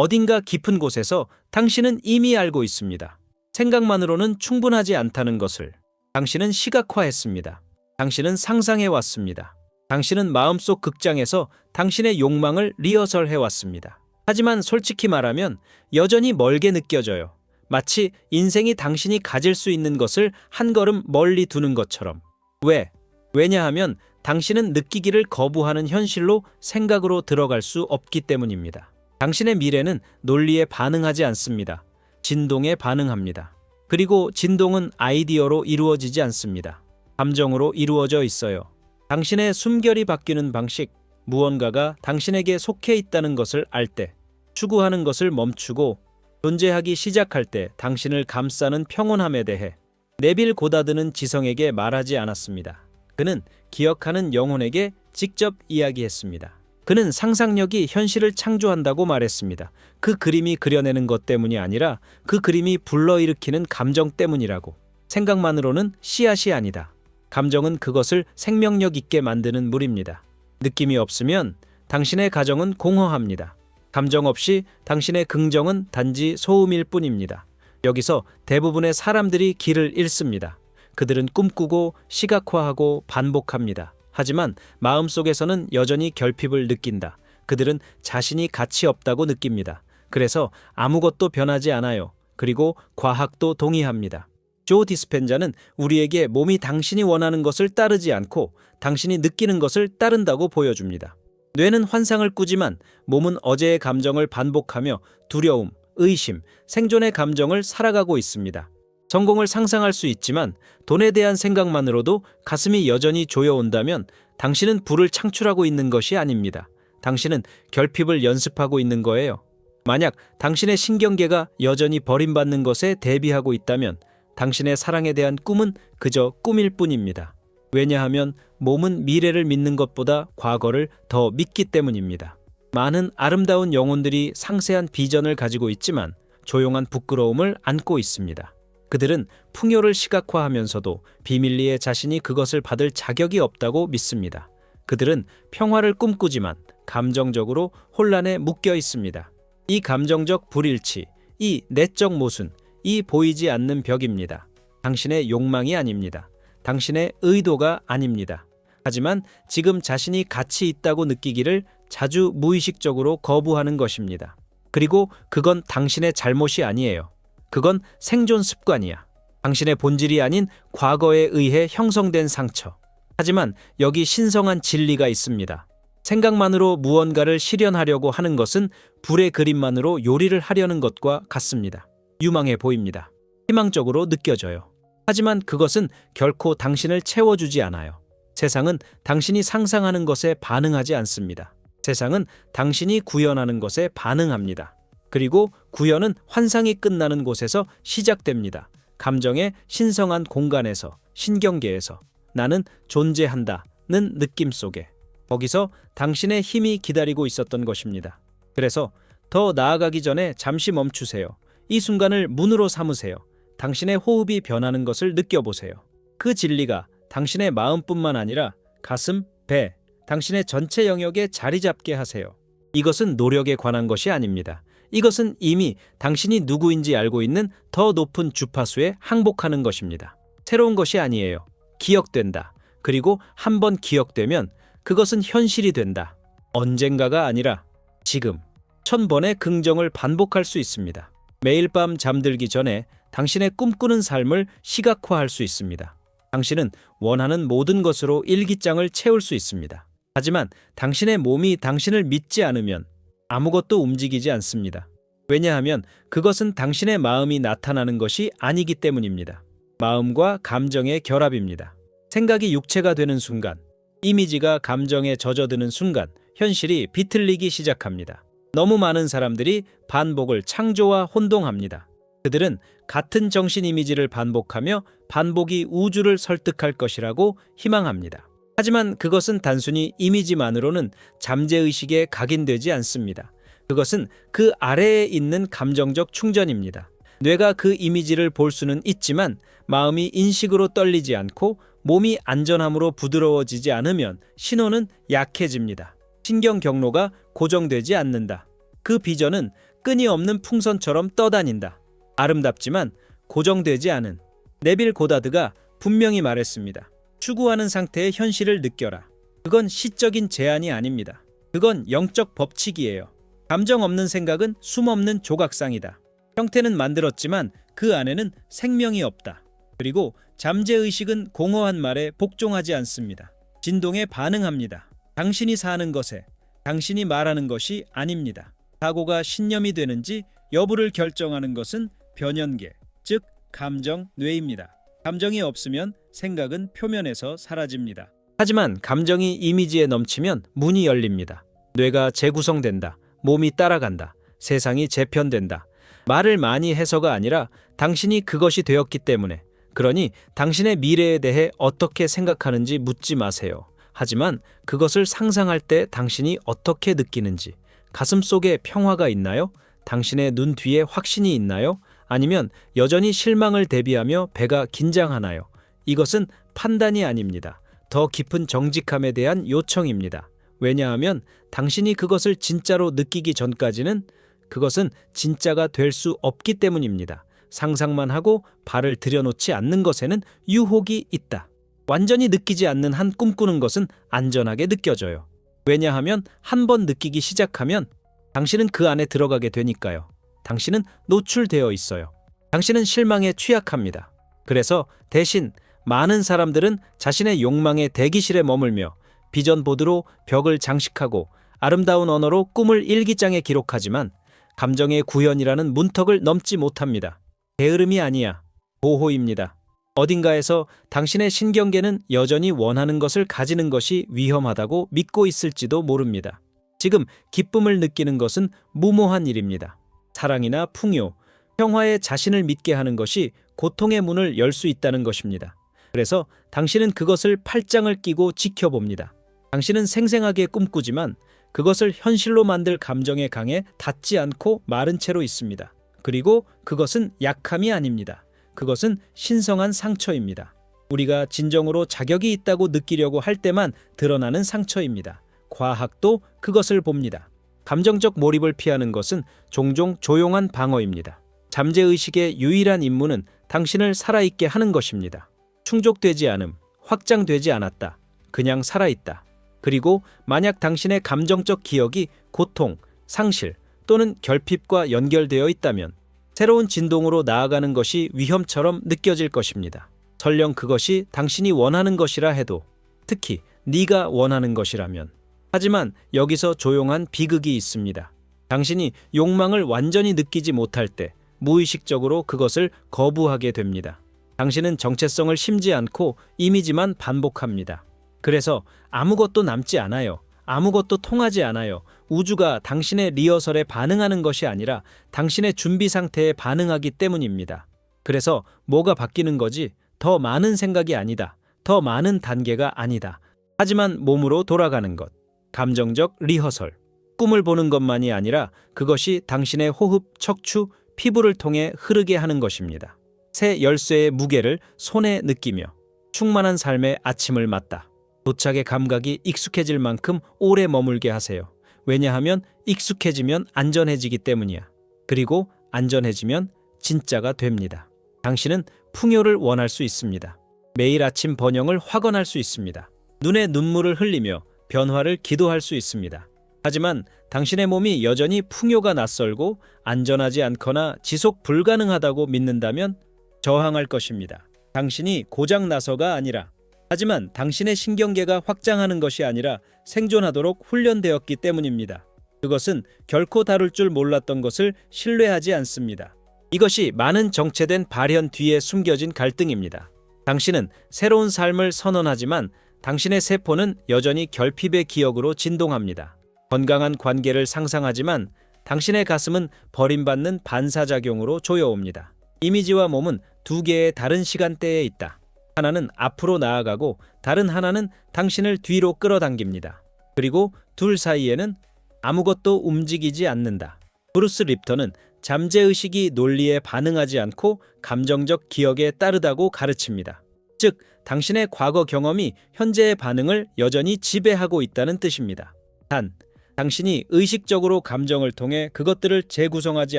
어딘가 깊은 곳에서 당신은 이미 알고 있습니다. 생각만으로는 충분하지 않다는 것을 당신은 시각화했습니다. 당신은 상상해왔습니다. 당신은 마음속 극장에서 당신의 욕망을 리허설해왔습니다. 하지만 솔직히 말하면 여전히 멀게 느껴져요. 마치 인생이 당신이 가질 수 있는 것을 한 걸음 멀리 두는 것처럼. 왜? 왜냐하면 당신은 느끼기를 거부하는 현실로 생각으로 들어갈 수 없기 때문입니다. 당신의 미래는 논리에 반응하지 않습니다. 진동에 반응합니다. 그리고 진동은 아이디어로 이루어지지 않습니다. 감정으로 이루어져 있어요. 당신의 숨결이 바뀌는 방식, 무언가가 당신에게 속해 있다는 것을 알 때, 추구하는 것을 멈추고 존재하기 시작할 때 당신을 감싸는 평온함에 대해 내빌 고다드는 지성에게 말하지 않았습니다. 그는 기억하는 영혼에게 직접 이야기했습니다. 그는 상상력이 현실을 창조한다고 말했습니다. 그 그림이 그려내는 것 때문이 아니라 그 그림이 불러일으키는 감정 때문이라고. 생각만으로는 씨앗이 아니다. 감정은 그것을 생명력 있게 만드는 물입니다. 느낌이 없으면 당신의 가정은 공허합니다. 감정 없이 당신의 긍정은 단지 소음일 뿐입니다. 여기서 대부분의 사람들이 길을 잃습니다. 그들은 꿈꾸고 시각화하고 반복합니다. 하지만 마음속에서는 여전히 결핍을 느낀다. 그들은 자신이 가치 없다고 느낍니다. 그래서 아무것도 변하지 않아요. 그리고 과학도 동의합니다. 조 디스펜자는 우리에게 몸이 당신이 원하는 것을 따르지 않고 당신이 느끼는 것을 따른다고 보여줍니다. 뇌는 환상을 꾸지만 몸은 어제의 감정을 반복하며 두려움, 의심, 생존의 감정을 살아가고 있습니다. 성공을 상상할 수 있지만 돈에 대한 생각만으로도 가슴이 여전히 조여온다면 당신은 불을 창출하고 있는 것이 아닙니다. 당신은 결핍을 연습하고 있는 거예요. 만약 당신의 신경계가 여전히 버림받는 것에 대비하고 있다면 당신의 사랑에 대한 꿈은 그저 꿈일 뿐입니다. 왜냐하면 몸은 미래를 믿는 것보다 과거를 더 믿기 때문입니다. 많은 아름다운 영혼들이 상세한 비전을 가지고 있지만 조용한 부끄러움을 안고 있습니다. 그들은 풍요를 시각화하면서도 비밀리에 자신이 그것을 받을 자격이 없다고 믿습니다. 그들은 평화를 꿈꾸지만 감정적으로 혼란에 묶여 있습니다. 이 감정적 불일치, 이 내적 모순, 이 보이지 않는 벽입니다. 당신의 욕망이 아닙니다. 당신의 의도가 아닙니다. 하지만 지금 자신이 가치 있다고 느끼기를 자주 무의식적으로 거부하는 것입니다. 그리고 그건 당신의 잘못이 아니에요. 그건 생존 습관이야. 당신의 본질이 아닌 과거에 의해 형성된 상처. 하지만 여기 신성한 진리가 있습니다. 생각만으로 무언가를 실현하려고 하는 것은 불의 그림만으로 요리를 하려는 것과 같습니다. 유망해 보입니다. 희망적으로 느껴져요. 하지만 그것은 결코 당신을 채워주지 않아요. 세상은 당신이 상상하는 것에 반응하지 않습니다. 세상은 당신이 구현하는 것에 반응합니다. 그리고 구현은 환상이 끝나는 곳에서 시작됩니다. 감정의 신성한 공간에서, 신경계에서 나는 존재한다는 느낌 속에. 거기서 당신의 힘이 기다리고 있었던 것입니다. 그래서 더 나아가기 전에 잠시 멈추세요. 이 순간을 문으로 삼으세요. 당신의 호흡이 변하는 것을 느껴보세요. 그 진리가 당신의 마음뿐만 아니라 가슴, 배, 당신의 전체 영역에 자리 잡게 하세요. 이것은 노력에 관한 것이 아닙니다. 이것은 이미 당신이 누구인지 알고 있는 더 높은 주파수에 항복하는 것입니다. 새로운 것이 아니에요. 기억된다. 그리고 한 번 기억되면 그것은 현실이 된다. 언젠가가 아니라 지금 1000번의 긍정을 반복할 수 있습니다. 매일 밤 잠들기 전에 당신의 꿈꾸는 삶을 시각화할 수 있습니다. 당신은 원하는 모든 것으로 일기장을 채울 수 있습니다. 하지만 당신의 몸이 당신을 믿지 않으면 아무것도 움직이지 않습니다. 왜냐하면 그것은 당신의 마음이 나타나는 것이 아니기 때문입니다. 마음과 감정의 결합입니다. 생각이 육체가 되는 순간, 이미지가 감정에 젖어드는 순간 현실이 비틀리기 시작합니다. 너무 많은 사람들이 반복을 창조와 혼동합니다. 그들은 같은 정신 이미지를 반복하며 반복이 우주를 설득할 것이라고 희망합니다. 하지만 그것은 단순히 이미지만으로는 잠재의식에 각인되지 않습니다. 그것은 그 아래에 있는 감정적 충전입니다. 뇌가 그 이미지를 볼 수는 있지만 마음이 인식으로 떨리지 않고 몸이 안전함으로 부드러워지지 않으면 신호는 약해집니다. 신경 경로가 고정되지 않는다. 그 비전은 끊임없는 풍선처럼 떠다닌다. 아름답지만 고정되지 않은. 네빌 고다드가 분명히 말했습니다. 추구하는 상태의 현실을 느껴라. 그건 시적인 제한이 아닙니다. 그건 영적 법칙이에요. 감정 없는 생각은 숨없는 조각상이다. 형태는 만들었지만 그 안에는 생명이 없다. 그리고 잠재의식은 공허한 말에 복종하지 않습니다. 진동에 반응합니다. 당신이 사는 것에, 당신이 말하는 것이 아닙니다. 사고가 신념이 되는지 여부를 결정하는 것은 변연계, 즉 감정, 뇌입니다. 감정이 없으면 생각은 표면에서 사라집니다. 하지만 감정이 이미지에 넘치면 문이 열립니다. 뇌가 재구성된다. 몸이 따라간다. 세상이 재편된다. 말을 많이 해서가 아니라 당신이 그것이 되었기 때문에. 그러니 당신의 미래에 대해 어떻게 생각하는지 묻지 마세요. 하지만 그것을 상상할 때 당신이 어떻게 느끼는지. 가슴 속에 평화가 있나요? 당신의 눈 뒤에 확신이 있나요? 아니면 여전히 실망을 대비하며 배가 긴장하나요? 이것은 판단이 아닙니다. 더 깊은 정직함에 대한 요청입니다. 왜냐하면 당신이 그것을 진짜로 느끼기 전까지는 그것은 진짜가 될 수 없기 때문입니다. 상상만 하고 발을 들여놓지 않는 것에는 유혹이 있다. 완전히 느끼지 않는 한 꿈꾸는 것은 안전하게 느껴져요. 왜냐하면 한 번 느끼기 시작하면 당신은 그 안에 들어가게 되니까요. 당신은 노출되어 있어요. 당신은 실망에 취약합니다. 그래서 대신 많은 사람들은 자신의 욕망의 대기실에 머물며 비전 보드로 벽을 장식하고 아름다운 언어로 꿈을 일기장에 기록하지만 감정의 구현이라는 문턱을 넘지 못합니다. 게으름이 아니야. 보호입니다. 어딘가에서 당신의 신경계는 여전히 원하는 것을 가지는 것이 위험하다고 믿고 있을지도 모릅니다. 지금 기쁨을 느끼는 것은 무모한 일입니다. 사랑이나 풍요, 평화에 자신을 믿게 하는 것이 고통의 문을 열 수 있다는 것입니다. 그래서 당신은 그것을 팔짱을 끼고 지켜봅니다. 당신은 생생하게 꿈꾸지만 그것을 현실로 만들 감정의 강에 닿지 않고 마른 채로 있습니다. 그리고 그것은 약함이 아닙니다. 그것은 신성한 상처입니다. 우리가 진정으로 자격이 있다고 느끼려고 할 때만 드러나는 상처입니다. 과학도 그것을 봅니다. 감정적 몰입을 피하는 것은 종종 조용한 방어입니다. 잠재의식의 유일한 임무는 당신을 살아있게 하는 것입니다. 충족되지 않음, 확장되지 않았다. 그냥 살아있다. 그리고 만약 당신의 감정적 기억이 고통, 상실 또는 결핍과 연결되어 있다면 새로운 진동으로 나아가는 것이 위험처럼 느껴질 것입니다. 설령 그것이 당신이 원하는 것이라 해도, 특히 네가 원하는 것이라면. 하지만 여기서 조용한 비극이 있습니다. 당신이 욕망을 완전히 느끼지 못할 때 무의식적으로 그것을 거부하게 됩니다. 당신은 정체성을 심지 않고 이미지만 반복합니다. 그래서 아무것도 남지 않아요. 아무것도 통하지 않아요. 우주가 당신의 리허설에 반응하는 것이 아니라 당신의 준비 상태에 반응하기 때문입니다. 그래서 뭐가 바뀌는 거지? 더 많은 생각이 아니다. 더 많은 단계가 아니다. 하지만 몸으로 돌아가는 것. 감정적 리허설. 꿈을 보는 것만이 아니라 그것이 당신의 호흡, 척추, 피부를 통해 흐르게 하는 것입니다. 새 열쇠의 무게를 손에 느끼며 충만한 삶의 아침을 맞다. 도착의 감각이 익숙해질 만큼 오래 머물게 하세요. 왜냐하면 익숙해지면 안전해지기 때문이야. 그리고 안전해지면 진짜가 됩니다. 당신은 풍요를 원할 수 있습니다. 매일 아침 번영을 확언할 수 있습니다. 눈에 눈물을 흘리며 변화를 기도할 수 있습니다. 하지만 당신의 몸이 여전히 풍요가 낯설고 안전하지 않거나 지속 불가능하다고 믿는다면 저항할 것입니다. 당신이 고장나서가 아니라, 하지만 당신의 신경계가 확장하는 것이 아니라 생존하도록 훈련되었기 때문입니다. 그것은 결코 다룰 줄 몰랐던 것을 신뢰하지 않습니다. 이것이 많은 정체된 발현 뒤에 숨겨진 갈등입니다. 당신은 새로운 삶을 선언하지만 당신의 세포는 여전히 결핍의 기억으로 진동합니다. 건강한 관계를 상상하지만 당신의 가슴은 버림받는 반사작용으로 조여옵니다. 이미지와 몸은 두 개의 다른 시간대에 있다. 하나는 앞으로 나아가고 다른 하나는 당신을 뒤로 끌어당깁니다. 그리고 둘 사이에는 아무것도 움직이지 않는다. 브루스 립턴은 잠재의식이 논리에 반응하지 않고 감정적 기억에 따르다고 가르칩니다. 즉, 당신의 과거 경험이 현재의 반응을 여전히 지배하고 있다는 뜻입니다. 단, 당신이 의식적으로 감정을 통해 그것들을 재구성하지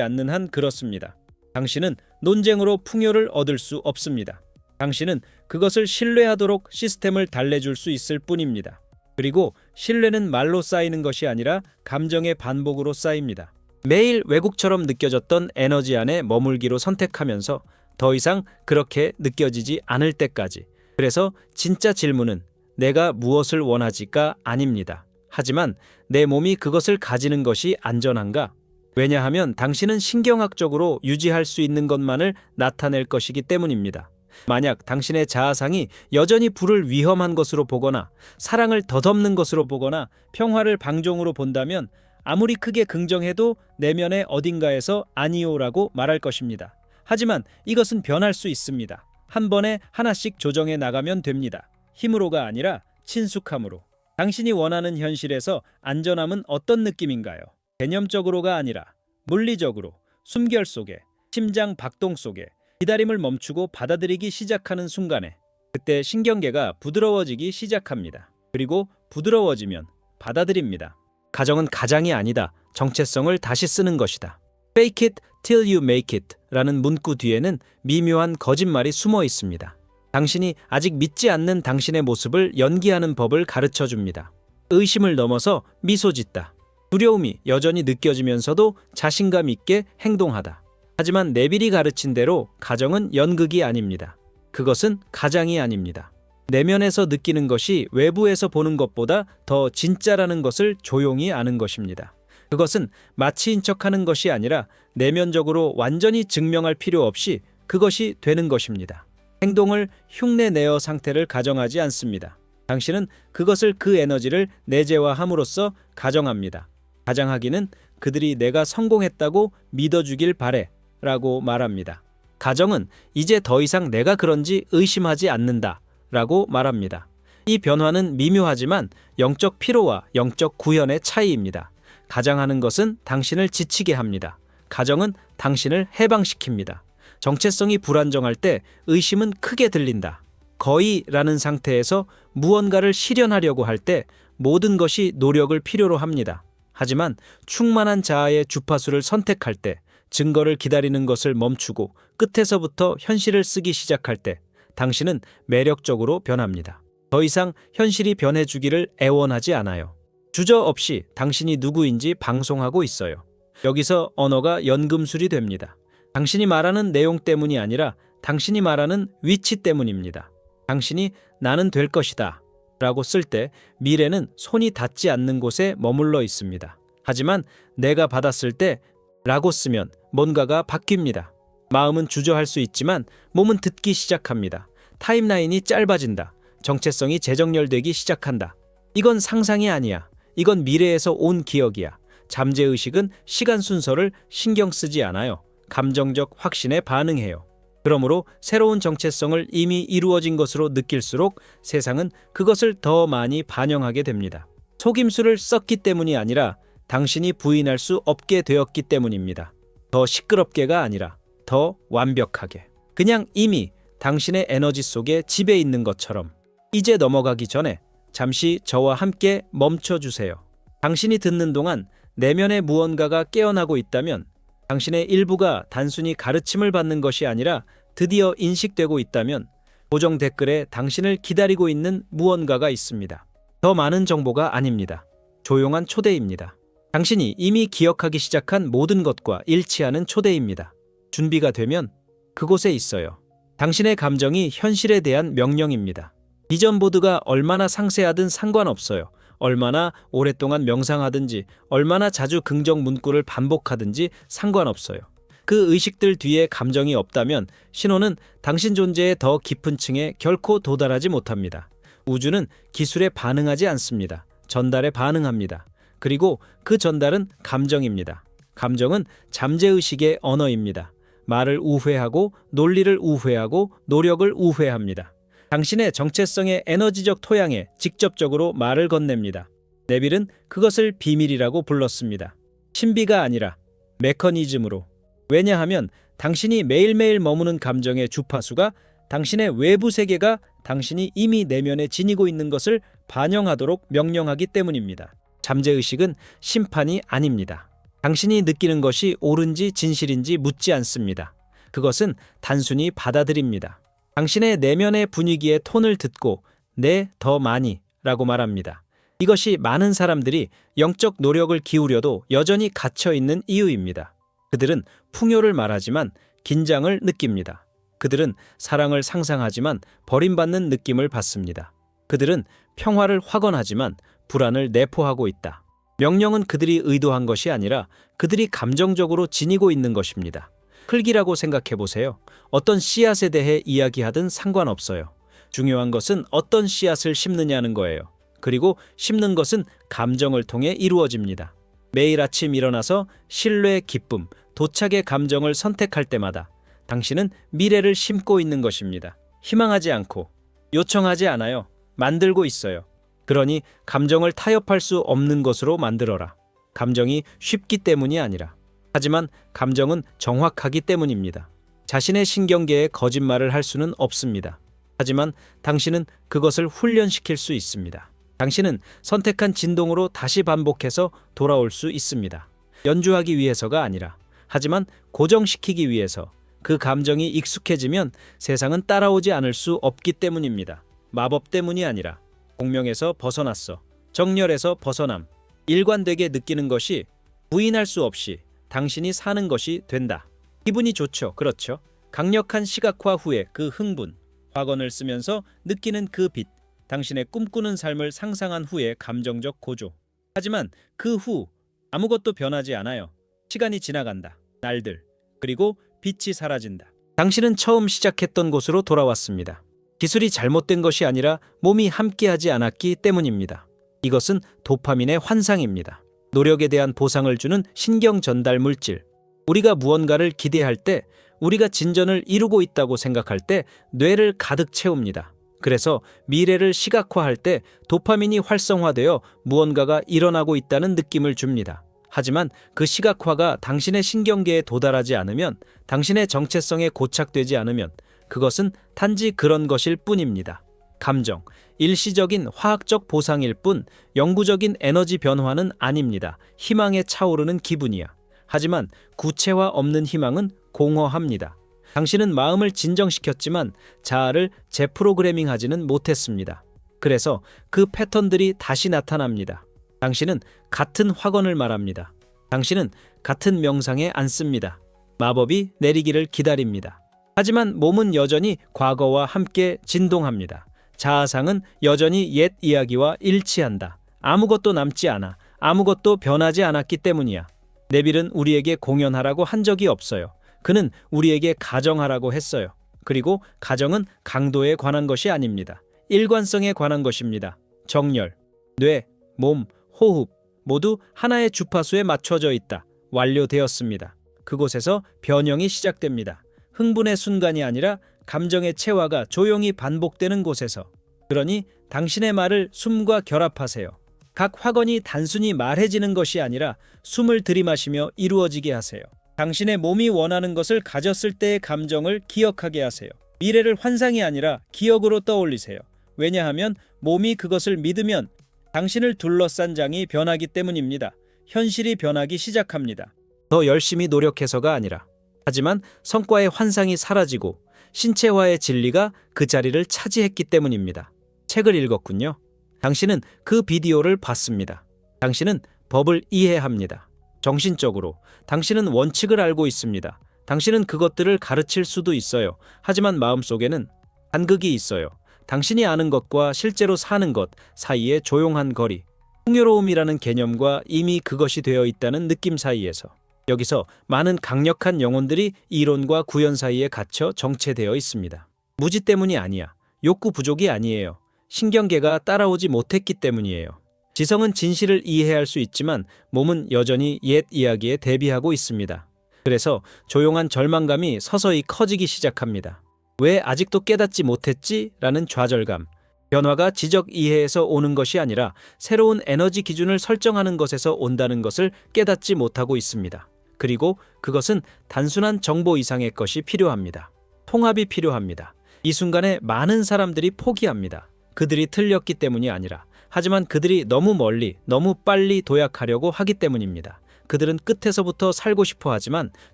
않는 한 그렇습니다. 당신은 논쟁으로 풍요를 얻을 수 없습니다. 당신은 그것을 신뢰하도록 시스템을 달래줄 수 있을 뿐입니다. 그리고 신뢰는 말로 쌓이는 것이 아니라 감정의 반복으로 쌓입니다. 매일 외국처럼 느껴졌던 에너지 안에 머물기로 선택하면서 더 이상 그렇게 느껴지지 않을 때까지. 그래서 진짜 질문은 내가 무엇을 원하지가 아닙니다. 하지만 내 몸이 그것을 가지는 것이 안전한가? 왜냐하면 당신은 신경학적으로 유지할 수 있는 것만을 나타낼 것이기 때문입니다. 만약 당신의 자아상이 여전히 불을 위험한 것으로 보거나 사랑을 덧없는 것으로 보거나 평화를 방종으로 본다면 아무리 크게 긍정해도 내면의 어딘가에서 아니오라고 말할 것입니다. 하지만 이것은 변할 수 있습니다. 한 번에 하나씩 조정해 나가면 됩니다. 힘으로가 아니라 친숙함으로. 당신이 원하는 현실에서 안전함은 어떤 느낌인가요? 개념적으로가 아니라 물리적으로, 숨결 속에, 심장 박동 속에 기다림을 멈추고 받아들이기 시작하는 순간에 그때 신경계가 부드러워지기 시작합니다. 그리고 부드러워지면 받아들입니다. 가정은 가장이 아니다. 정체성을 다시 쓰는 것이다. Fake it till you make it 라는 문구 뒤에는 미묘한 거짓말이 숨어 있습니다. 당신이 아직 믿지 않는 당신의 모습을 연기하는 법을 가르쳐 줍니다. 의심을 넘어서 미소 짓다. 두려움이 여전히 느껴지면서도 자신감 있게 행동하다. 하지만 네빌이 가르친 대로 가정은 연극이 아닙니다. 그것은 가장이 아닙니다. 내면에서 느끼는 것이 외부에서 보는 것보다 더 진짜라는 것을 조용히 아는 것입니다. 그것은 마치인 척하는 것이 아니라 내면적으로 완전히 증명할 필요 없이 그것이 되는 것입니다. 행동을 흉내내어 상태를 가정하지 않습니다. 당신은 그것을 그 에너지를 내재화함으로써 가정합니다. 가정하기는 그들이 내가 성공했다고 믿어주길 바래 라고 말합니다. 가정은 이제 더 이상 내가 그런지 의심하지 않는다 라고 말합니다. 이 변화는 미묘하지만 영적 피로와 영적 구현의 차이입니다. 가장하는 것은 당신을 지치게 합니다. 가정은 당신을 해방시킵니다. 정체성이 불안정할 때 의심은 크게 들린다. 거의라는 상태에서 무언가를 실현하려고 할 때 모든 것이 노력을 필요로 합니다. 하지만 충만한 자아의 주파수를 선택할 때, 증거를 기다리는 것을 멈추고 끝에서부터 현실을 쓰기 시작할 때 당신은 매력적으로 변합니다. 더 이상 현실이 변해주기를 애원하지 않아요. 주저없이 당신이 누구인지 방송하고 있어요. 여기서 언어가 연금술이 됩니다. 당신이 말하는 내용 때문이 아니라 당신이 말하는 위치 때문입니다. 당신이 나는 될 것이다 라고 쓸 때 미래는 손이 닿지 않는 곳에 머물러 있습니다. 하지만 내가 받았을 때 라고 쓰면 뭔가가 바뀝니다. 마음은 주저할 수 있지만 몸은 듣기 시작합니다. 타임라인이 짧아진다. 정체성이 재정렬되기 시작한다. 이건 상상이 아니야. 이건 미래에서 온 기억이야. 잠재의식은 시간 순서를 신경 쓰지 않아요. 감정적 확신에 반응해요. 그러므로 새로운 정체성을 이미 이루어진 것으로 느낄수록 세상은 그것을 더 많이 반영하게 됩니다. 속임수를 썼기 때문이 아니라 당신이 부인할 수 없게 되었기 때문입니다. 더 시끄럽게가 아니라 더 완벽하게. 그냥 이미 당신의 에너지 속에 집에 있는 것처럼. 이제 넘어가기 전에 잠시 저와 함께 멈춰주세요. 당신이 듣는 동안 내면의 무언가가 깨어나고 있다면, 당신의 일부가 단순히 가르침을 받는 것이 아니라 드디어 인식되고 있다면 고정 댓글에 당신을 기다리고 있는 무언가가 있습니다. 더 많은 정보가 아닙니다. 조용한 초대입니다. 당신이 이미 기억하기 시작한 모든 것과 일치하는 초대입니다. 준비가 되면 그곳에 있어요. 당신의 감정이 현실에 대한 명령입니다. 비전 보드가 얼마나 상세하든 상관없어요. 얼마나 오랫동안 명상하든지 얼마나 자주 긍정 문구를 반복하든지 상관없어요. 그 의식들 뒤에 감정이 없다면 신호는 당신 존재의 더 깊은 층에 결코 도달하지 못합니다. 우주는 기술에 반응하지 않습니다. 전달에 반응합니다. 그리고 그 전달은 감정입니다. 감정은 잠재의식의 언어입니다. 말을 우회하고 논리를 우회하고 노력을 우회합니다. 당신의 정체성의 에너지적 토양에 직접적으로 말을 건넵니다. 네빌은 그것을 비밀이라고 불렀습니다. 신비가 아니라 메커니즘으로. 왜냐하면 당신이 매일매일 머무는 감정의 주파수가 당신의 외부 세계가 당신이 이미 내면에 지니고 있는 것을 반영하도록 명령하기 때문입니다. 잠재의식은 심판이 아닙니다. 당신이 느끼는 것이 옳은지 진실인지 묻지 않습니다. 그것은 단순히 받아들입니다. 당신의 내면의 분위기의 톤을 듣고 네, 더 많이 라고 말합니다. 이것이 많은 사람들이 영적 노력을 기울여도 여전히 갇혀 있는 이유입니다. 그들은 풍요를 말하지만 긴장을 느낍니다. 그들은 사랑을 상상하지만 버림받는 느낌을 받습니다. 그들은 평화를 확언하지만 불안을 내포하고 있다. 명령은 그들이 의도한 것이 아니라 그들이 감정적으로 지니고 있는 것입니다. 흙이라고 생각해 보세요. 어떤 씨앗에 대해 이야기하든 상관없어요. 중요한 것은 어떤 씨앗을 심느냐는 거예요. 그리고 심는 것은 감정을 통해 이루어집니다. 매일 아침 일어나서 신뢰, 기쁨, 도착의 감정을 선택할 때마다 당신은 미래를 심고 있는 것입니다. 희망하지 않고 요청하지 않아요. 만들고 있어요. 그러니 감정을 타협할 수 없는 것으로 만들어라. 감정이 쉽기 때문이 아니라. 하지만 감정은 정확하기 때문입니다. 자신의 신경계에 거짓말을 할 수는 없습니다. 하지만 당신은 그것을 훈련시킬 수 있습니다. 당신은 선택한 진동으로 다시 반복해서 돌아올 수 있습니다. 연주하기 위해서가 아니라, 하지만 고정시키기 위해서. 그 감정이 익숙해지면 세상은 따라오지 않을 수 없기 때문입니다. 마법 때문이 아니라 공명에서 벗어났어. 정열에서 벗어남. 일관되게 느끼는 것이 부인할 수 없이 당신이 사는 것이 된다. 기분이 좋죠. 그렇죠. 강력한 시각화 후에 그 흥분. 화건을 쓰면서 느끼는 그 빛. 당신의 꿈꾸는 삶을 상상한 후에 감정적 고조. 하지만 그 후 아무것도 변하지 않아요. 시간이 지나간다. 날들. 그리고 빛이 사라진다. 당신은 처음 시작했던 곳으로 돌아왔습니다. 기술이 잘못된 것이 아니라 몸이 함께하지 않았기 때문입니다. 이것은 도파민의 환상입니다. 노력에 대한 보상을 주는 신경 전달 물질. 우리가 무언가를 기대할 때, 우리가 진전을 이루고 있다고 생각할 때 뇌를 가득 채웁니다. 그래서 미래를 시각화할 때 도파민이 활성화되어 무언가가 일어나고 있다는 느낌을 줍니다. 하지만 그 시각화가 당신의 신경계에 도달하지 않으면, 당신의 정체성에 고착되지 않으면 그것은 단지 그런 것일 뿐입니다. 감정, 일시적인 화학적 보상일 뿐 영구적인 에너지 변화는 아닙니다. 희망에 차오르는 기분이야. 하지만 구체화 없는 희망은 공허합니다. 당신은 마음을 진정시켰지만 자아를 재프로그래밍하지는 못했습니다. 그래서 그 패턴들이 다시 나타납니다. 당신은 같은 확언을 말합니다. 당신은 같은 명상에 앉습니다. 마법이 내리기를 기다립니다. 하지만 몸은 여전히 과거와 함께 진동합니다. 자아상은 여전히 옛 이야기와 일치한다. 아무것도 남지 않아. 아무것도 변하지 않았기 때문이야. 네빌은 우리에게 공연하라고 한 적이 없어요. 그는 우리에게 가정하라고 했어요. 그리고 가정은 강도에 관한 것이 아닙니다. 일관성에 관한 것입니다. 정열, 뇌, 몸, 호흡 모두 하나의 주파수에 맞춰져 있다. 완료되었습니다. 그곳에서 변형이 시작됩니다. 흥분의 순간이 아니라 감정의 체화가 조용히 반복되는 곳에서. 그러니 당신의 말을 숨과 결합하세요. 각 확언이 단순히 말해지는 것이 아니라 숨을 들이마시며 이루어지게 하세요. 당신의 몸이 원하는 것을 가졌을 때의 감정을 기억하게 하세요. 미래를 환상이 아니라 기억으로 떠올리세요. 왜냐하면 몸이 그것을 믿으면 당신을 둘러싼 장이 변하기 때문입니다. 현실이 변하기 시작합니다. 더 열심히 노력해서가 아니라. 하지만 성과의 환상이 사라지고 신체화의 진리가 그 자리를 차지했기 때문입니다. 책을 읽었군요. 당신은 그 비디오를 봤습니다. 당신은 법을 이해합니다. 정신적으로 당신은 원칙을 알고 있습니다. 당신은 그것들을 가르칠 수도 있어요. 하지만 마음속에는 간극이 있어요. 당신이 아는 것과 실제로 사는 것 사이의 조용한 거리. 풍요로움이라는 개념과 이미 그것이 되어 있다는 느낌 사이에서. 여기서 많은 강력한 영혼들이 이론과 구현 사이에 갇혀 정체되어 있습니다. 무지 때문이 아니야. 욕구 부족이 아니에요. 신경계가 따라오지 못했기 때문이에요. 지성은 진실을 이해할 수 있지만 몸은 여전히 옛 이야기에 대비하고 있습니다. 그래서 조용한 절망감이 서서히 커지기 시작합니다. 왜 아직도 깨닫지 못했지? 라는 좌절감. 변화가 지적 이해에서 오는 것이 아니라 새로운 에너지 기준을 설정하는 것에서 온다는 것을 깨닫지 못하고 있습니다. 그리고 그것은 단순한 정보 이상의 것이 필요합니다. 통합이 필요합니다. 이 순간에 많은 사람들이 포기합니다. 그들이 틀렸기 때문이 아니라 하지만 그들이 너무 멀리, 너무 빨리 도약하려고 하기 때문입니다. 그들은 끝에서부터 살고 싶어 하지만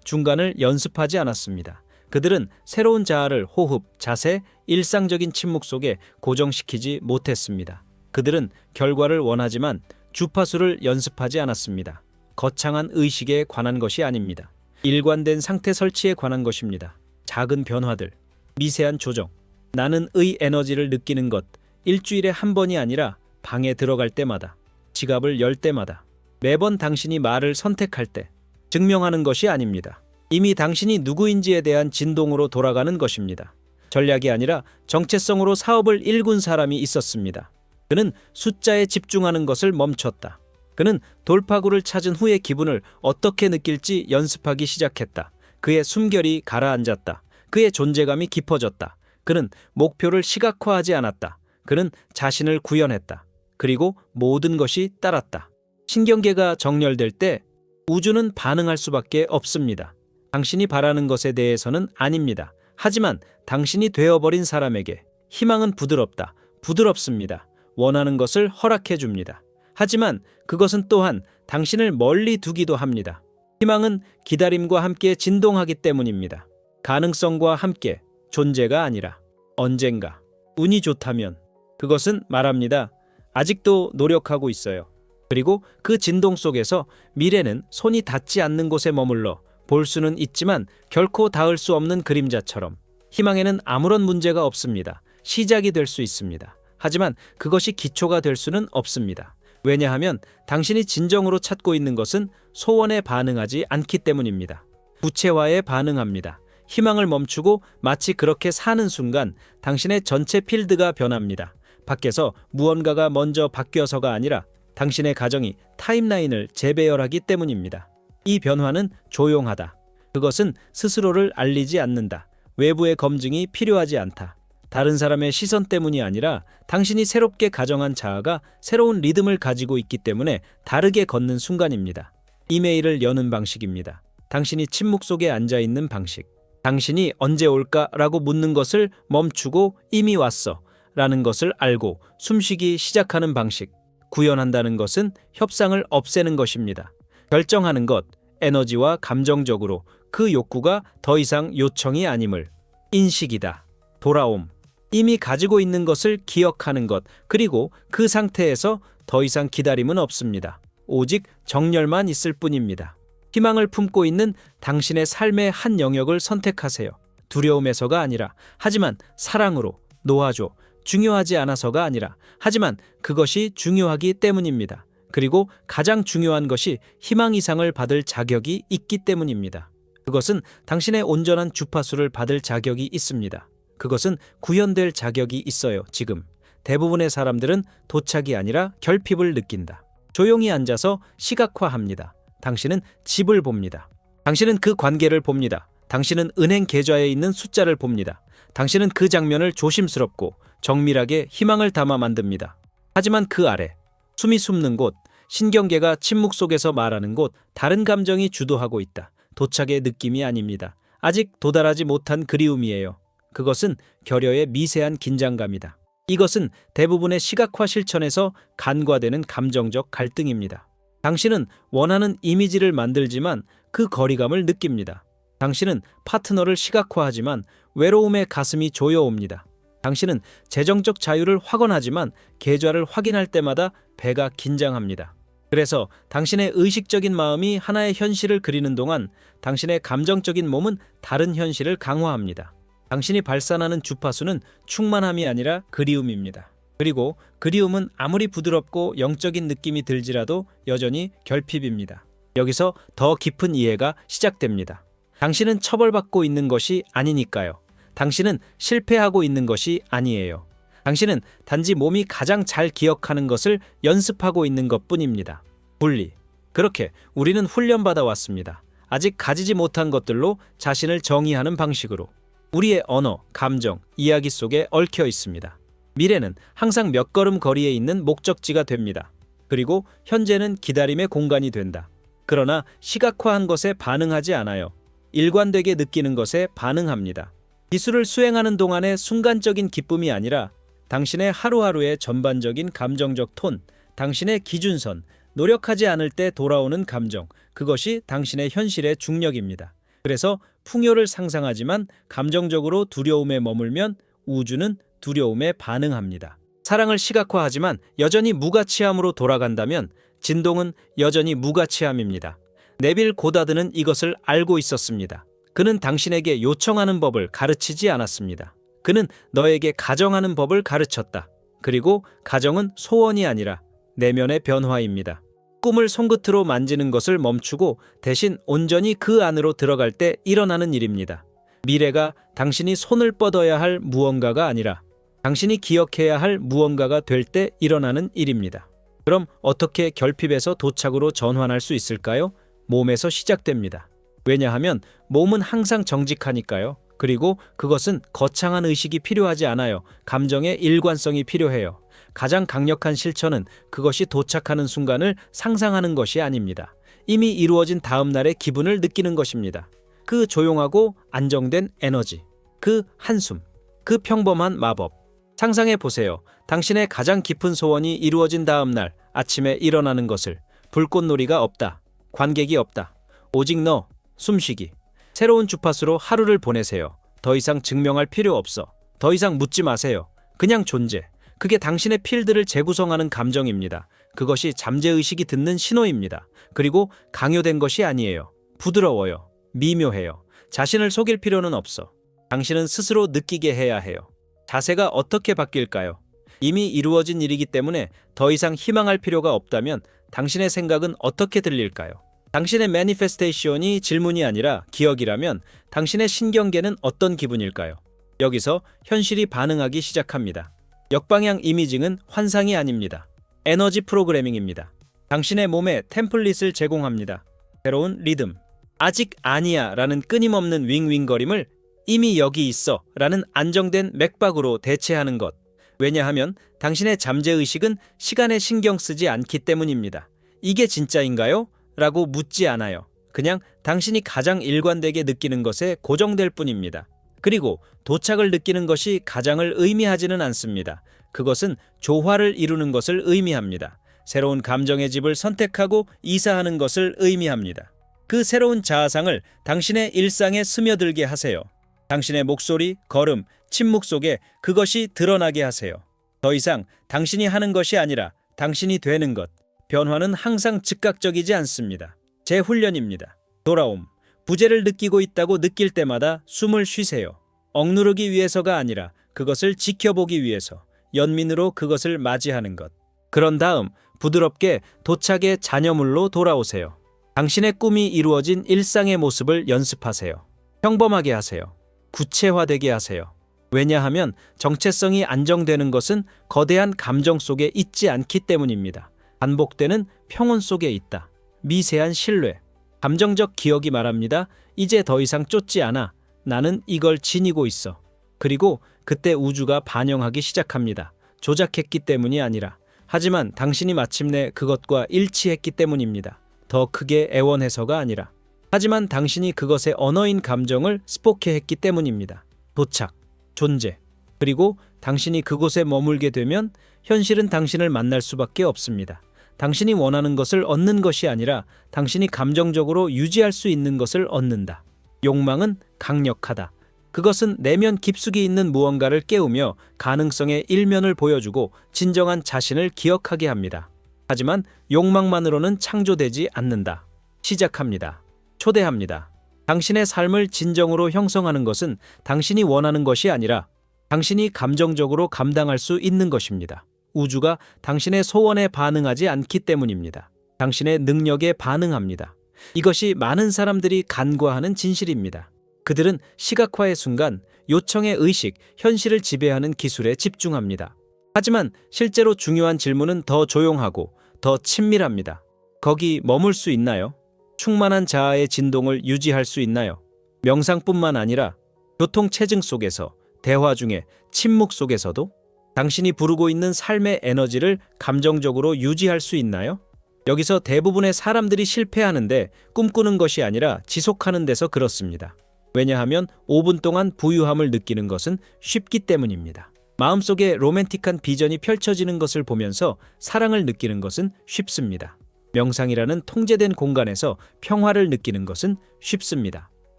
중간을 연습하지 않았습니다. 그들은 새로운 자아를 호흡, 자세, 일상적인 침묵 속에 고정시키지 못했습니다. 그들은 결과를 원하지만 주파수를 연습하지 않았습니다. 거창한 의식에 관한 것이 아닙니다. 일관된 상태 설치에 관한 것입니다. 작은 변화들, 미세한 조정, 나는 의 에너지를 느끼는 것, 일주일에 한 번이 아니라 방에 들어갈 때마다, 지갑을 열 때마다, 매번 당신이 말을 선택할 때, 증명하는 것이 아닙니다. 이미 당신이 누구인지에 대한 진동으로 돌아가는 것입니다. 전략이 아니라 정체성으로 사업을 일군 사람이 있었습니다. 그는 숫자에 집중하는 것을 멈췄다. 그는 돌파구를 찾은 후의 기분을 어떻게 느낄지 연습하기 시작했다. 그의 숨결이 가라앉았다. 그의 존재감이 깊어졌다. 그는 목표를 시각화하지 않았다. 그는 자신을 구현했다. 그리고 모든 것이 따랐다. 신경계가 정렬될 때 우주는 반응할 수밖에 없습니다. 당신이 바라는 것에 대해서는 아닙니다. 하지만 당신이 되어버린 사람에게 희망은 부드럽다. 부드럽습니다. 원하는 것을 허락해 줍니다. 하지만 그것은 또한 당신을 멀리 두기도 합니다. 희망은 기다림과 함께 진동하기 때문입니다. 가능성과 함께, 존재가 아니라 언젠가, 운이 좋다면 그것은 말합니다. 아직도 노력하고 있어요. 그리고 그 진동 속에서 미래는 손이 닿지 않는 곳에 머물러 볼 수는 있지만 결코 닿을 수 없는 그림자처럼. 희망에는 아무런 문제가 없습니다. 시작이 될 수 있습니다. 하지만 그것이 기초가 될 수는 없습니다. 왜냐하면 당신이 진정으로 찾고 있는 것은 소원에 반응하지 않기 때문입니다. 구체화에 반응합니다. 희망을 멈추고 마치 그렇게 사는 순간 당신의 전체 필드가 변합니다. 밖에서 무언가가 먼저 바뀌어서가 아니라 당신의 가정이 타임라인을 재배열하기 때문입니다. 이 변화는 조용하다. 그것은 스스로를 알리지 않는다. 외부의 검증이 필요하지 않다. 다른 사람의 시선 때문이 아니라 당신이 새롭게 가정한 자아가 새로운 리듬을 가지고 있기 때문에 다르게 걷는 순간입니다. 이메일을 여는 방식입니다. 당신이 침묵 속에 앉아있는 방식. 당신이 언제 올까라고 묻는 것을 멈추고 이미 왔어 라는 것을 알고 숨쉬기 시작하는 방식. 구현한다는 것은 협상을 없애는 것입니다. 결정하는 것, 에너지와 감정적으로 그 욕구가 더 이상 요청이 아님을. 인식이다. 돌아옴. 이미 가지고 있는 것을 기억하는 것, 그리고 그 상태에서 더 이상 기다림은 없습니다. 오직 정열만 있을 뿐입니다. 희망을 품고 있는 당신의 삶의 한 영역을 선택하세요. 두려움에서가 아니라, 하지만 사랑으로. 놓아줘. 중요하지 않아서가 아니라, 하지만 그것이 중요하기 때문입니다. 그리고 가장 중요한 것이 희망 이상을 받을 자격이 있기 때문입니다. 그것은 당신의 온전한 주파수를 받을 자격이 있습니다. 그것은 구현될 자격이 있어요. 지금 대부분의 사람들은 도착이 아니라 결핍을 느낀다. 조용히 앉아서 시각화합니다. 당신은 집을 봅니다. 당신은 그 관계를 봅니다. 당신은 은행 계좌에 있는 숫자를 봅니다. 당신은 그 장면을 조심스럽고 정밀하게 희망을 담아 만듭니다. 하지만 그 아래, 숨이 숨는 곳, 신경계가 침묵 속에서 말하는 곳, 다른 감정이 주도하고 있다. 도착의 느낌이 아닙니다. 아직 도달하지 못한 그리움이에요. 그것은 결여의 미세한 긴장감이다. 이것은 대부분의 시각화 실천에서 간과되는 감정적 갈등입니다. 당신은 원하는 이미지를 만들지만 그 거리감을 느낍니다. 당신은 파트너를 시각화하지만 외로움의 가슴이 조여옵니다. 당신은 재정적 자유를 확언하지만 계좌를 확인할 때마다 배가 긴장합니다. 그래서 당신의 의식적인 마음이 하나의 현실을 그리는 동안 당신의 감정적인 몸은 다른 현실을 강화합니다. 당신이 발산하는 주파수는 충만함이 아니라 그리움입니다. 그리고 그리움은 아무리 부드럽고 영적인 느낌이 들지라도 여전히 결핍입니다. 여기서 더 깊은 이해가 시작됩니다. 당신은 처벌받고 있는 것이 아니니까요. 당신은 실패하고 있는 것이 아니에요. 당신은 단지 몸이 가장 잘 기억하는 것을 연습하고 있는 것뿐입니다. 분리. 그렇게 우리는 훈련받아 왔습니다. 아직 가지지 못한 것들로 자신을 정의하는 방식으로. 우리의 언어, 감정, 이야기 속에 얽혀 있습니다. 미래는 항상 몇 걸음 거리에 있는 목적지가 됩니다. 그리고 현재는 기다림의 공간이 된다. 그러나 시각화한 것에 반응하지 않아요. 일관되게 느끼는 것에 반응합니다. 기술을 수행하는 동안의 순간적인 기쁨이 아니라 당신의 하루하루의 전반적인 감정적 톤, 당신의 기준선, 노력하지 않을 때 돌아오는 감정, 그것이 당신의 현실의 중력입니다. 그래서 풍요를 상상하지만 감정적으로 두려움에 머물면 우주는 두려움에 반응합니다. 사랑을 시각화하지만 여전히 무가치함으로 돌아간다면 진동은 여전히 무가치함입니다. 네빌 고다드는 이것을 알고 있었습니다. 그는 당신에게 요청하는 법을 가르치지 않았습니다. 그는 너에게 가정하는 법을 가르쳤다. 그리고 가정은 소원이 아니라 내면의 변화입니다. 꿈을 손끝으로 만지는 것을 멈추고 대신 온전히 그 안으로 들어갈 때 일어나는 일입니다. 미래가 당신이 손을 뻗어야 할 무언가가 아니라 당신이 기억해야 할 무언가가 될 때 일어나는 일입니다. 그럼 어떻게 결핍에서 도착으로 전환할 수 있을까요? 몸에서 시작됩니다. 왜냐하면 몸은 항상 정직하니까요. 그리고 그것은 거창한 의식이 필요하지 않아요. 감정의 일관성이 필요해요. 가장 강력한 실천은 그것이 도착하는 순간을 상상하는 것이 아닙니다. 이미 이루어진 다음 날의 기분을 느끼는 것입니다. 그 조용하고 안정된 에너지, 그 한숨, 그 평범한 마법. 상상해 보세요. 당신의 가장 깊은 소원이 이루어진 다음 날 아침에 일어나는 것을. 불꽃놀이가 없다. 관객이 없다. 오직 너, 숨쉬기. 새로운 주파수로 하루를 보내세요. 더 이상 증명할 필요 없어. 더 이상 묻지 마세요. 그냥 존재. 그게 당신의 필드를 재구성하는 감정입니다. 그것이 잠재의식이 듣는 신호입니다. 그리고 강요된 것이 아니에요. 부드러워요. 미묘해요. 자신을 속일 필요는 없어. 당신은 스스로 느끼게 해야 해요. 자세가 어떻게 바뀔까요? 이미 이루어진 일이기 때문에 더 이상 희망할 필요가 없다면 당신의 생각은 어떻게 들릴까요? 당신의 매니페스테이션이 질문이 아니라 기억이라면 당신의 신경계는 어떤 기분일까요? 여기서 현실이 반응하기 시작합니다. 역방향 이미징은 환상이 아닙니다. 에너지 프로그래밍입니다. 당신의 몸에 템플릿을 제공합니다. 새로운 리듬. 아직 아니야 라는 끊임없는 윙윙거림을 이미 여기 있어 라는 안정된 맥박으로 대체하는 것. 왜냐하면 당신의 잠재의식은 시간에 신경 쓰지 않기 때문입니다. 이게 진짜인가요? 라고 묻지 않아요. 그냥 당신이 가장 일관되게 느끼는 것에 고정될 뿐입니다. 그리고 도착을 느끼는 것이 가장을 의미하지는 않습니다. 그것은 조화를 이루는 것을 의미합니다. 새로운 감정의 집을 선택하고 이사하는 것을 의미합니다. 그 새로운 자아상을 당신의 일상에 스며들게 하세요. 당신의 목소리, 걸음, 침묵 속에 그것이 드러나게 하세요. 더 이상 당신이 하는 것이 아니라 당신이 되는 것. 변화는 항상 즉각적이지 않습니다. 재훈련입니다. 돌아옴. 부재를 느끼고 있다고 느낄 때마다 숨을 쉬세요. 억누르기 위해서가 아니라 그것을 지켜보기 위해서 연민으로 그것을 맞이하는 것. 그런 다음 부드럽게 도착의 잔여물로 돌아오세요. 당신의 꿈이 이루어진 일상의 모습을 연습하세요. 평범하게 하세요. 구체화되게 하세요. 왜냐하면 정체성이 안정되는 것은 거대한 감정 속에 있지 않기 때문입니다. 반복되는 평온 속에 있다. 미세한 신뢰. 감정적 기억이 말합니다. 이제 더 이상 쫓지 않아. 나는 이걸 지니고 있어. 그리고 그때 우주가 반영하기 시작합니다. 조작했기 때문이 아니라. 하지만 당신이 마침내 그것과 일치했기 때문입니다. 더 크게 애원해서가 아니라. 하지만 당신이 그것의 언어인 감정을 스포케했기 때문입니다. 도착, 존재. 그리고 당신이 그곳에 머물게 되면 현실은 당신을 만날 수밖에 없습니다. 당신이 원하는 것을 얻는 것이 아니라 당신이 감정적으로 유지할 수 있는 것을 얻는다. 욕망은 강력하다. 그것은 내면 깊숙이 있는 무언가를 깨우며 가능성의 일면을 보여주고 진정한 자신을 기억하게 합니다. 하지만 욕망만으로는 창조되지 않는다. 시작합니다. 초대합니다. 당신의 삶을 진정으로 형성하는 것은 당신이 원하는 것이 아니라 당신이 감정적으로 감당할 수 있는 것입니다. 우주가 당신의 소원에 반응하지 않기 때문입니다. 당신의 능력에 반응합니다. 이것이 많은 사람들이 간과하는 진실입니다. 그들은 시각화의 순간 요청의 의식, 현실을 지배하는 기술에 집중합니다. 하지만 실제로 중요한 질문은 더 조용하고 더 친밀합니다. 거기 머물 수 있나요? 충만한 자아의 진동을 유지할 수 있나요? 명상뿐만 아니라 교통체증 속에서, 대화 중에, 침묵 속에서도 당신이 부르고 있는 삶의 에너지를 감정적으로 유지할 수 있나요? 여기서 대부분의 사람들이 실패하는데 꿈꾸는 것이 아니라 지속하는 데서 그렇습니다. 왜냐하면 5분 동안 부유함을 느끼는 것은 쉽기 때문입니다. 마음속에 로맨틱한 비전이 펼쳐지는 것을 보면서 사랑을 느끼는 것은 쉽습니다. 명상이라는 통제된 공간에서 평화를 느끼는 것은 쉽습니다.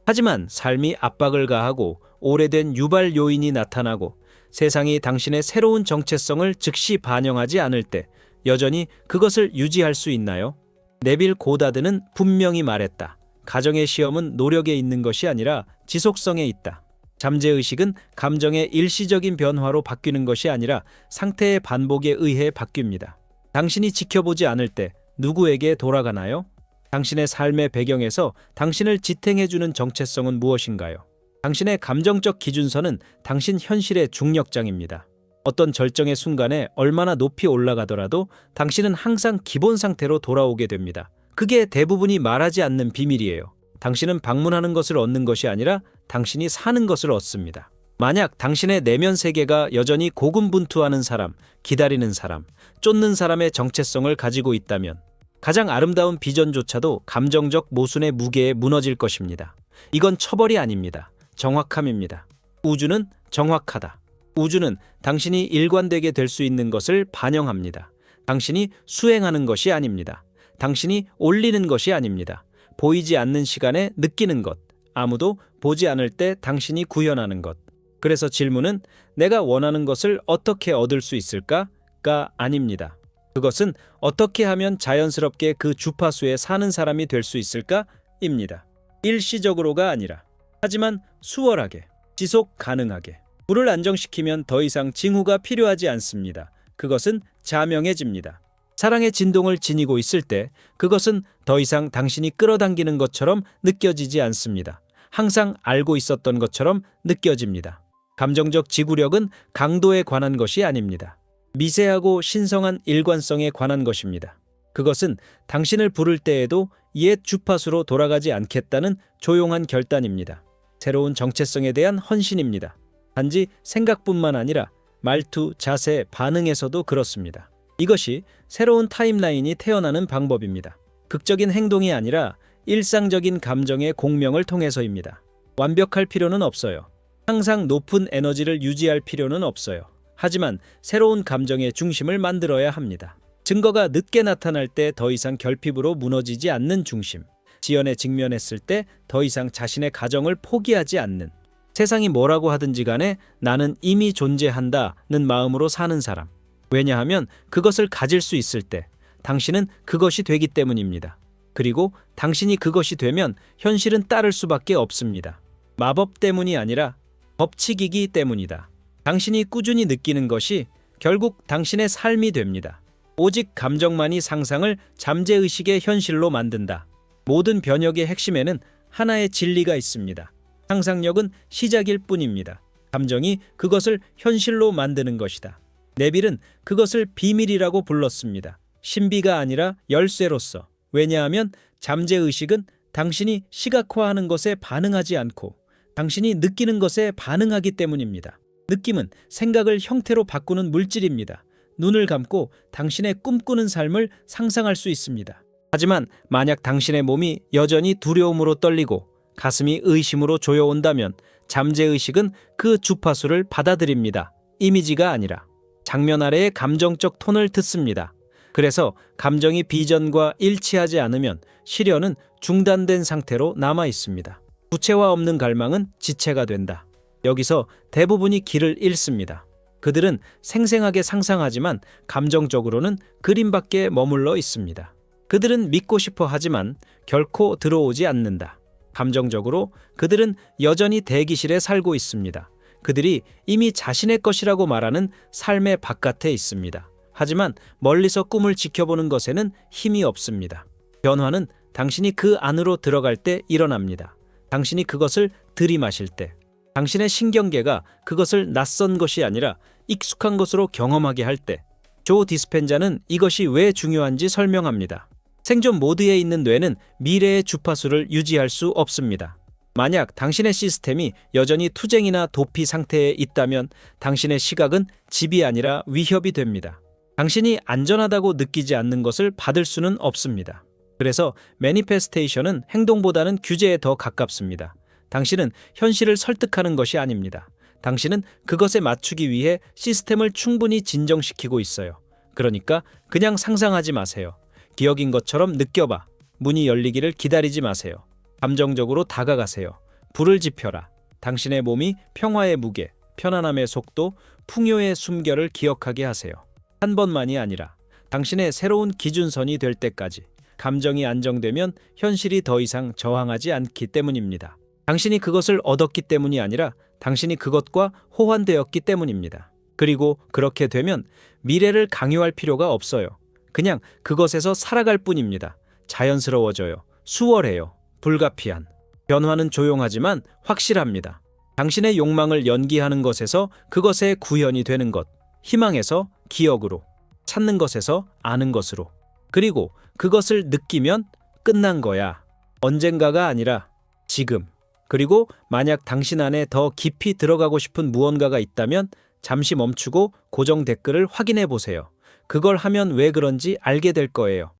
하지만 삶이 압박을 가하고 오래된 유발 요인이 나타나고 세상이 당신의 새로운 정체성을 즉시 반영하지 않을 때 여전히 그것을 유지할 수 있나요? 네빌 고다드는 분명히 말했다. 가정의 시험은 노력에 있는 것이 아니라 지속성에 있다. 잠재의식은 감정의 일시적인 변화로 바뀌는 것이 아니라 상태의 반복에 의해 바뀝니다. 당신이 지켜보지 않을 때 누구에게 돌아가나요? 당신의 삶의 배경에서 당신을 지탱해주는 정체성은 무엇인가요? 당신의 감정적 기준선은 당신 현실의 중력장입니다. 어떤 절정의 순간에 얼마나 높이 올라가더라도 당신은 항상 기본 상태로 돌아오게 됩니다. 그게 대부분이 말하지 않는 비밀이에요. 당신은 방문하는 것을 얻는 것이 아니라 당신이 사는 것을 얻습니다. 만약 당신의 내면 세계가 여전히 고군분투하는 사람, 기다리는 사람, 쫓는 사람의 정체성을 가지고 있다면 가장 아름다운 비전조차도 감정적 모순의 무게에 무너질 것입니다. 이건 처벌이 아닙니다. 정확함입니다. 우주는 정확하다. 우주는 당신이 일관되게 될 수 있는 것을 반영합니다. 당신이 수행하는 것이 아닙니다. 당신이 올리는 것이 아닙니다. 보이지 않는 시간에 느끼는 것, 아무도 보지 않을 때 당신이 구현하는 것. 그래서 질문은 내가 원하는 것을 어떻게 얻을 수 있을까?가 아닙니다. 그것은 어떻게 하면 자연스럽게 그 주파수에 사는 사람이 될 수 있을까?입니다. 일시적으로가 아니라, 하지만 수월하게, 지속 가능하게. 물을 안정시키면 더 이상 징후가 필요하지 않습니다. 그것은 자명해집니다. 사랑의 진동을 지니고 있을 때 그것은 더 이상 당신이 끌어당기는 것처럼 느껴지지 않습니다. 항상 알고 있었던 것처럼 느껴집니다. 감정적 지구력은 강도에 관한 것이 아닙니다. 미세하고 신성한 일관성에 관한 것입니다. 그것은 당신을 부를 때에도 옛 주파수로 돌아가지 않겠다는 조용한 결단입니다. 새로운 정체성에 대한 헌신입니다. 단지 생각뿐만 아니라 말투, 자세, 반응에서도 그렇습니다. 이것이 새로운 타임라인이 태어나는 방법입니다. 극적인 행동이 아니라 일상적인 감정의 공명을 통해서입니다. 완벽할 필요는 없어요. 항상 높은 에너지를 유지할 필요는 없어요. 하지만 새로운 감정의 중심을 만들어야 합니다. 증거가 늦게 나타날 때 더 이상 결핍으로 무너지지 않는 중심. 지연에 직면했을 때 더 이상 자신의 가정을 포기하지 않는. 세상이 뭐라고 하든지 간에 나는 이미 존재한다는 마음으로 사는 사람. 왜냐하면 그것을 가질 수 있을 때 당신은 그것이 되기 때문입니다. 그리고 당신이 그것이 되면 현실은 따를 수밖에 없습니다. 마법 때문이 아니라 법칙이기 때문이다. 당신이 꾸준히 느끼는 것이 결국 당신의 삶이 됩니다. 오직 감정만이 상상을 잠재의식의 현실로 만든다. 모든 변혁의 핵심에는 하나의 진리가 있습니다. 상상력은 시작일 뿐입니다. 감정이 그것을 현실로 만드는 것이다. 네빌은 그것을 비밀이라고 불렀습니다. 신비가 아니라 열쇠로서. 왜냐하면 잠재의식은 당신이 시각화하는 것에 반응하지 않고 당신이 느끼는 것에 반응하기 때문입니다. 느낌은 생각을 형태로 바꾸는 물질입니다. 눈을 감고 당신의 꿈꾸는 삶을 상상할 수 있습니다. 하지만 만약 당신의 몸이 여전히 두려움으로 떨리고 가슴이 의심으로 조여온다면 잠재의식은 그 주파수를 받아들입니다. 이미지가 아니라 장면 아래의 감정적 톤을 듣습니다. 그래서 감정이 비전과 일치하지 않으면 실현은 중단된 상태로 남아 있습니다. 구체화 없는 갈망은 지체가 된다. 여기서 대부분이 길을 잃습니다. 그들은 생생하게 상상하지만 감정적으로는 그림밖에 머물러 있습니다. 그들은 믿고 싶어 하지만 결코 들어오지 않는다. 감정적으로 그들은 여전히 대기실에 살고 있습니다. 그들이 이미 자신의 것이라고 말하는 삶의 바깥에 있습니다. 하지만 멀리서 꿈을 지켜보는 것에는 힘이 없습니다. 변화는 당신이 그 안으로 들어갈 때 일어납니다. 당신이 그것을 들이마실 때, 당신의 신경계가 그것을 낯선 것이 아니라 익숙한 것으로 경험하게 할 때, 조 디스펜자는 이것이 왜 중요한지 설명합니다. 생존 모드에 있는 뇌는 미래의 주파수를 유지할 수 없습니다. 만약 당신의 시스템이 여전히 투쟁이나 도피 상태에 있다면 당신의 시각은 집이 아니라 위협이 됩니다. 당신이 안전하다고 느끼지 않는 것을 받을 수는 없습니다. 그래서 매니페스테이션은 행동보다는 규제에 더 가깝습니다. 당신은 현실을 설득하는 것이 아닙니다. 당신은 그것에 맞추기 위해 시스템을 충분히 진정시키고 있어요. 그러니까 그냥 상상하지 마세요. 기억인 것처럼 느껴봐. 문이 열리기를 기다리지 마세요. 감정적으로 다가가세요. 불을 지펴라. 당신의 몸이 평화의 무게, 편안함의 속도, 풍요의 숨결을 기억하게 하세요. 한 번만이 아니라 당신의 새로운 기준선이 될 때까지. 감정이 안정되면 현실이 더 이상 저항하지 않기 때문입니다. 당신이 그것을 얻었기 때문이 아니라 당신이 그것과 호환되었기 때문입니다. 그리고 그렇게 되면 미래를 강요할 필요가 없어요. 그냥 그것에서 살아갈 뿐입니다. 자연스러워져요. 수월해요. 불가피한. 변화는 조용하지만 확실합니다. 당신의 욕망을 연기하는 것에서 그것의 구현이 되는 것, 희망에서 기억으로, 찾는 것에서 아는 것으로. 그리고 그것을 느끼면 끝난 거야. 언젠가가 아니라 지금. 그리고 만약 당신 안에 더 깊이 들어가고 싶은 무언가가 있다면 잠시 멈추고 고정 댓글을 확인해 보세요. 그걸 하면 왜 그런지 알게 될 거예요.